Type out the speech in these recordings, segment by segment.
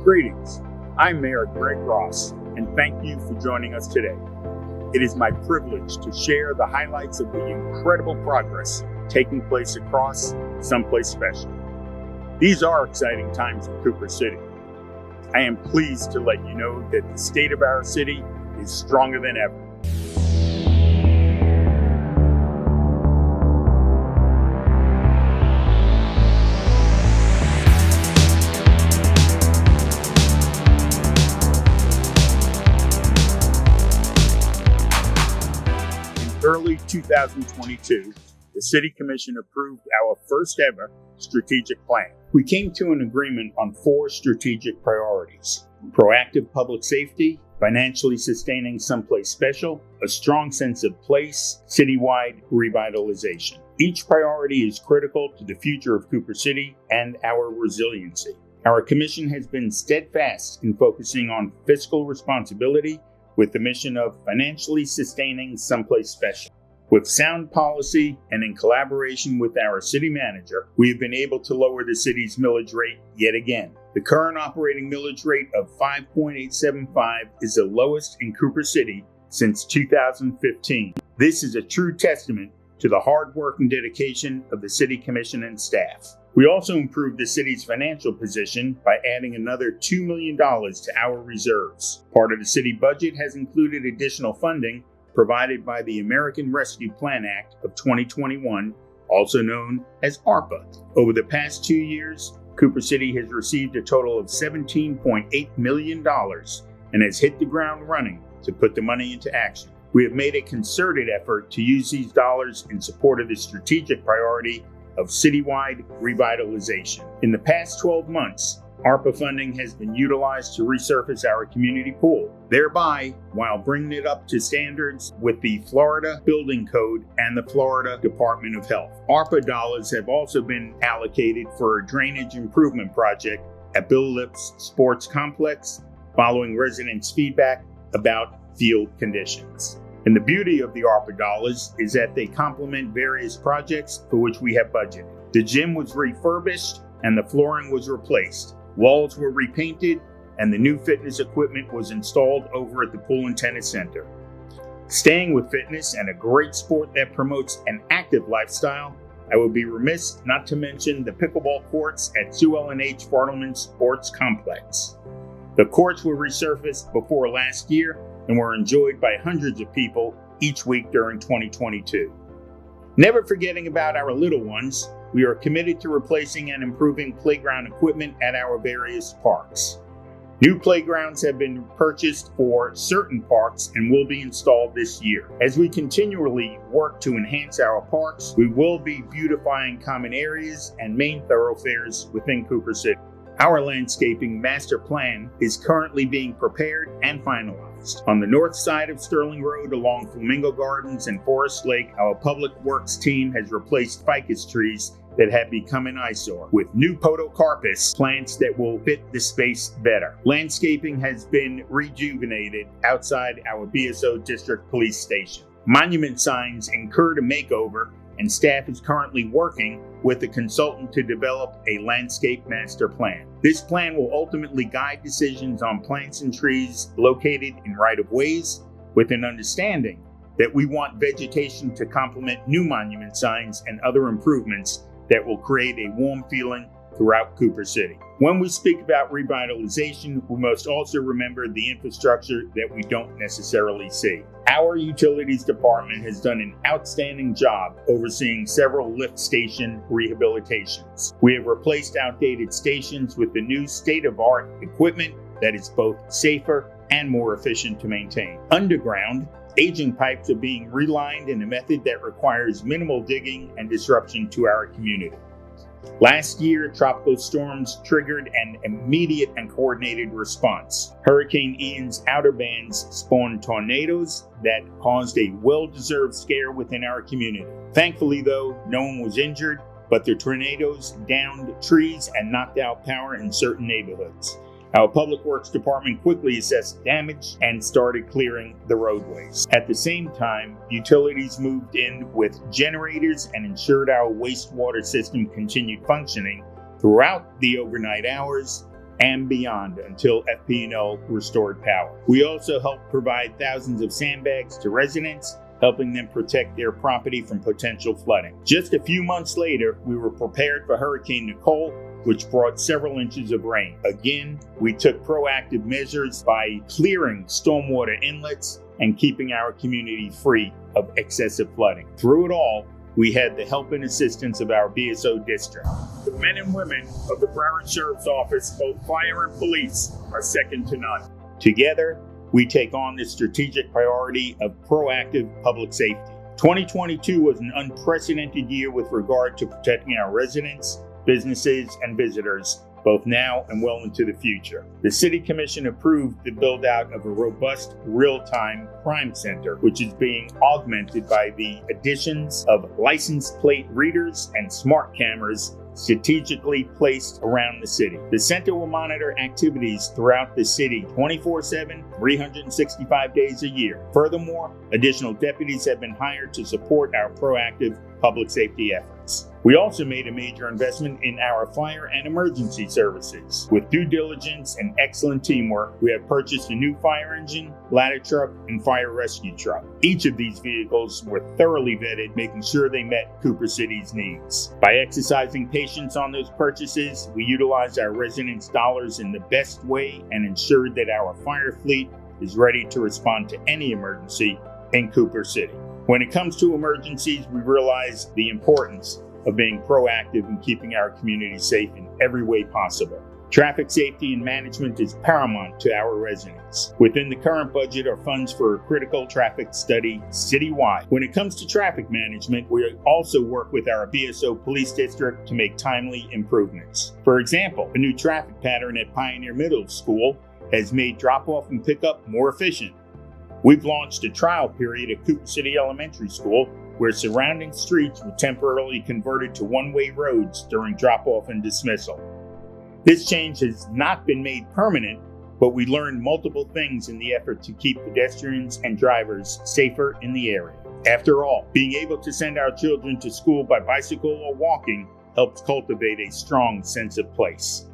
Greetings, I'm Mayor Greg Ross, and thank you for joining us today. It is my privilege to share the highlights of the incredible progress taking place across Someplace Special. These are exciting times in Cooper City. I am pleased to let you know that the state of our city is stronger than ever. Early 2022, the City Commission approved our first ever strategic plan. We came to an agreement on 4 strategic priorities: proactive public safety, financially sustaining Someplace Special, a strong sense of place, citywide revitalization. Each priority is critical to the future of Cooper City and our resiliency. Our commission has been steadfast in focusing on fiscal responsibility with the mission of financially sustaining Someplace Special. With sound policy and in collaboration with our city manager, we have been able to lower the city's millage rate yet again. The current operating millage rate of 5.875 is the lowest in Cooper City since 2015. This is a true testament to the hard work and dedication of the City Commission and staff. We also improved the city's financial position by adding another $2 million to our reserves. Part of the city budget has included additional funding provided by the American Rescue Plan Act of 2021, also known as ARPA. Over the past 2 years, Cooper City has received a total of $17.8 million and has hit the ground running to put the money into action. We have made a concerted effort to use these dollars in support of the strategic priority of citywide revitalization. In the past 12 months, ARPA funding has been utilized to resurface our community pool, thereby while bringing it up to standards with the Florida Building Code and the Florida Department of Health. ARPA dollars have also been allocated for a drainage improvement project at Bill Lips Sports Complex following residents' feedback about field conditions. And the beauty of the ARPA dollars is that they complement various projects for which we have budgeted. The gym was refurbished and the flooring was replaced. Walls were repainted and the new fitness equipment was installed over at the Pool and Tennis Center. Staying with fitness and a great sport that promotes an active lifestyle, I would be remiss not to mention the pickleball courts at Sue Ellen H. Fartelman Sports Complex. The courts were resurfaced before last year and were enjoyed by hundreds of people each week during 2022. Never forgetting about our little ones, we are committed to replacing and improving playground equipment at our various parks. New playgrounds have been purchased for certain parks and will be installed this year. As we continually work to enhance our parks, we will be beautifying common areas and main thoroughfares within Cooper City. Our landscaping master plan is currently being prepared and finalized. On the north side of Sterling Road along Flamingo Gardens and Forest Lake, our public works team has replaced ficus trees that have become an eyesore with new podocarpus plants that will fit the space better. Landscaping has been rejuvenated outside our BSO District Police Station. Monument signs incurred a makeover, and staff is currently working with a consultant to develop a landscape master plan. This plan will ultimately guide decisions on plants and trees located in right-of-ways, with an understanding that we want vegetation to complement new monument signs and other improvements that will create a warm feeling throughout Cooper City. When we speak about revitalization, we must also remember the infrastructure that we don't necessarily see. Our utilities department has done an outstanding job overseeing several lift station rehabilitations. We have replaced outdated stations with the new state-of-the-art equipment that is both safer and more efficient to maintain. Underground, aging pipes are being relined in a method that requires minimal digging and disruption to our community. Last year, tropical storms triggered an immediate and coordinated response. Hurricane Ian's outer bands spawned tornadoes that caused a well-deserved scare within our community. Thankfully, though, no one was injured, but the tornadoes downed trees and knocked out power in certain neighborhoods. Our Public Works Department quickly assessed damage and started clearing the roadways. At the same time, utilities moved in with generators and ensured our wastewater system continued functioning throughout the overnight hours and beyond until FP&L restored power. We also helped provide thousands of sandbags to residents, helping them protect their property from potential flooding. Just a few months later, we were prepared for Hurricane Nicole, which brought several inches of rain. Again, we took proactive measures by clearing stormwater inlets and keeping our community free of excessive flooding. Through it all, we had the help and assistance of our BSO district. The men and women of the Broward Sheriff's Office, both fire and police, are second to none. Together, we take on the strategic priority of proactive public safety. 2022 was an unprecedented year with regard to protecting our residents, businesses, and visitors, both now and well into the future. The City Commission approved the build-out of a robust real-time crime center, which is being augmented by the additions of license plate readers and smart cameras strategically placed around the city. The center will monitor activities throughout the city 24/7, 365 days a year. Furthermore, additional deputies have been hired to support our proactive public safety efforts. We also made a major investment in our fire and emergency services. With due diligence and excellent teamwork, we have purchased a new fire engine, ladder truck, and fire rescue truck. Each of these vehicles were thoroughly vetted, making sure they met Cooper City's needs. By exercising patience on those purchases, we utilized our residents' dollars in the best way and ensured that our fire fleet is ready to respond to any emergency in Cooper City. When it comes to emergencies, we realize the importance of being proactive and keeping our community safe in every way possible. Traffic safety and management is paramount to our residents. Within the current budget are funds for a critical traffic study citywide. When it comes to traffic management, we also work with our BSO Police District to make timely improvements. For example, a new traffic pattern at Pioneer Middle School has made drop-off and pickup more efficient. We've launched a trial period at Cooper City Elementary School where surrounding streets were temporarily converted to one-way roads during drop-off and dismissal. This change has not been made permanent, but we learned multiple things in the effort to keep pedestrians and drivers safer in the area. After all, being able to send our children to school by bicycle or walking helps cultivate a strong sense of place.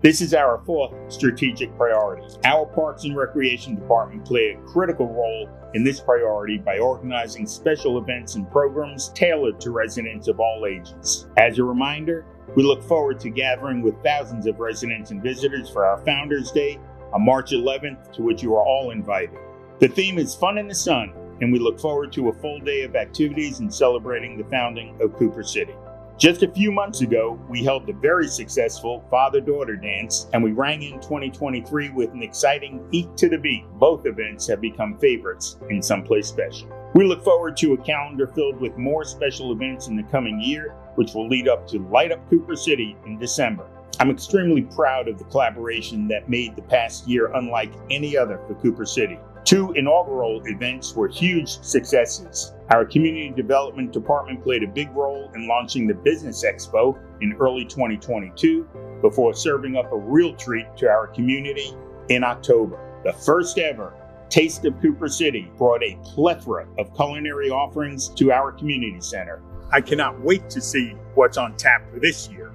This is our fourth strategic priority. Our Parks and Recreation Department play a critical role in this priority by organizing special events and programs tailored to residents of all ages. As a reminder, we look forward to gathering with thousands of residents and visitors for our Founders Day on March 11th, to which you are all invited. The theme is Fun in the Sun, and we look forward to a full day of activities and celebrating the founding of Cooper City. Just a few months ago, we held a very successful father-daughter dance, and we rang in 2023 with an exciting Eat to the Beat. Both events have become favorites in Someplace Special. We look forward to a calendar filled with more special events in the coming year, which will lead up to Light Up Cooper City in December. I'm extremely proud of the collaboration that made the past year unlike any other for Cooper City. 2 inaugural events were huge successes. Our Community Development Department played a big role in launching the Business Expo in early 2022 before serving up a real treat to our community in October. The first ever Taste of Cooper City brought a plethora of culinary offerings to our community center. I cannot wait to see what's on tap for this year.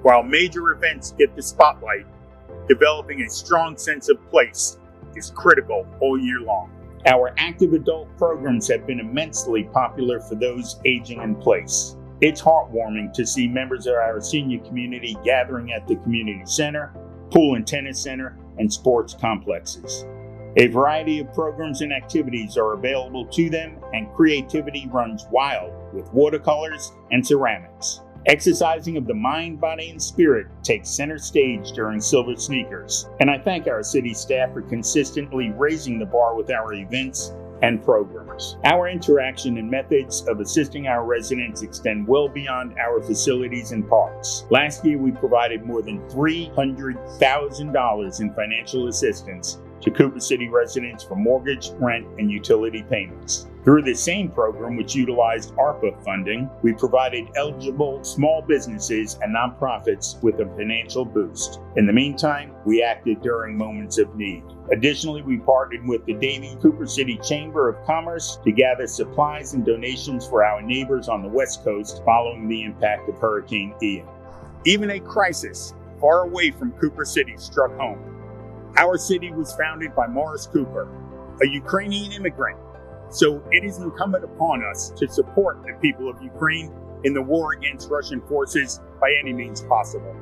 While major events get the spotlight, developing a strong sense of place is critical all year long. Our active adult programs have been immensely popular for those aging in place. It's heartwarming to see members of our senior community gathering at the community center, pool and tennis center, and sports complexes. A variety of programs and activities are available to them, and creativity runs wild with watercolors and ceramics. Exercising of the mind, body, and spirit takes center stage during Silver Sneakers, and I thank our city staff for consistently raising the bar with our events and programs. Our interaction and methods of assisting our residents extend well beyond our facilities and parks. Last year, we provided more than $300,000 in financial assistance to Cooper City residents for mortgage, rent, and utility payments. Through this same program, which utilized ARPA funding, we provided eligible small businesses and nonprofits with a financial boost. In the meantime, we acted during moments of need. Additionally, we partnered with the Davie Cooper City Chamber of Commerce to gather supplies and donations for our neighbors on the West Coast following the impact of Hurricane Ian. Even a crisis far away from Cooper City struck home. Our city was founded by Morris Cooper, a Ukrainian immigrant, so it is incumbent upon us to support the people of Ukraine in the war against Russian forces by any means possible.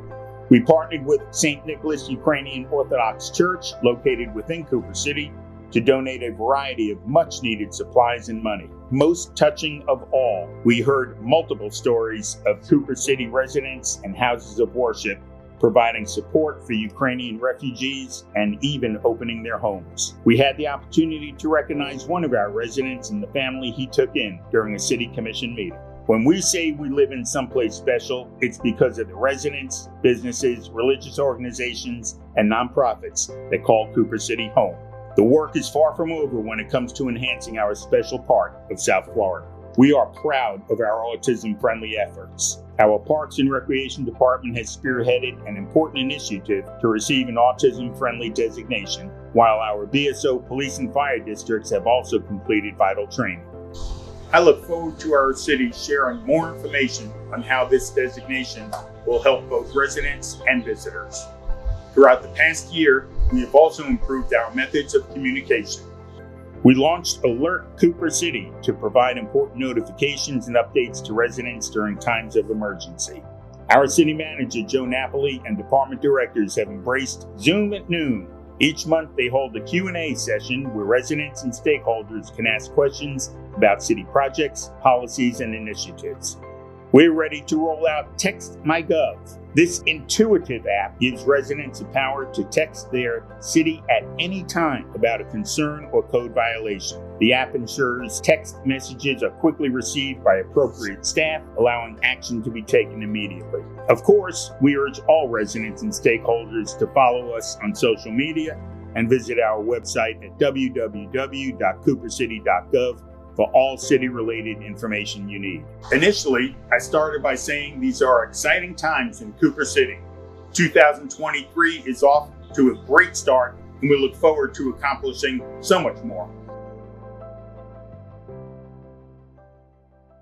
We partnered with St. Nicholas Ukrainian Orthodox Church, located within Cooper City, to donate a variety of much-needed supplies and money. Most touching of all, we heard multiple stories of Cooper City residents and houses of worship providing support for Ukrainian refugees and even opening their homes. We had the opportunity to recognize one of our residents and the family he took in during a city commission meeting. When we say we live in someplace special, it's because of the residents, businesses, religious organizations, and nonprofits that call Cooper City home. The work is far from over when it comes to enhancing our special part of South Florida. We are proud of our autism-friendly efforts. Our Parks and Recreation Department has spearheaded an important initiative to receive an autism-friendly designation, while our BSO police and fire districts have also completed vital training. I look forward to our city sharing more information on how this designation will help both residents and visitors. Throughout the past year, we have also improved our methods of communication. We launched Alert Cooper City to provide important notifications and updates to residents during times of emergency. Our city manager, Joe Napoli, and department directors have embraced Zoom at noon. Each month, they hold a Q&A session where residents and stakeholders can ask questions about city projects, policies, and initiatives. We're ready to roll out Text My Gov. This intuitive app gives residents the power to text their city at any time about a concern or code violation. The app ensures text messages are quickly received by appropriate staff, allowing action to be taken immediately. Of course, we urge all residents and stakeholders to follow us on social media and visit our website at www.coopercity.gov for all city-related information you need. Initially, I started by saying these are exciting times in Cooper City. 2023 is off to a great start, and we look forward to accomplishing so much more.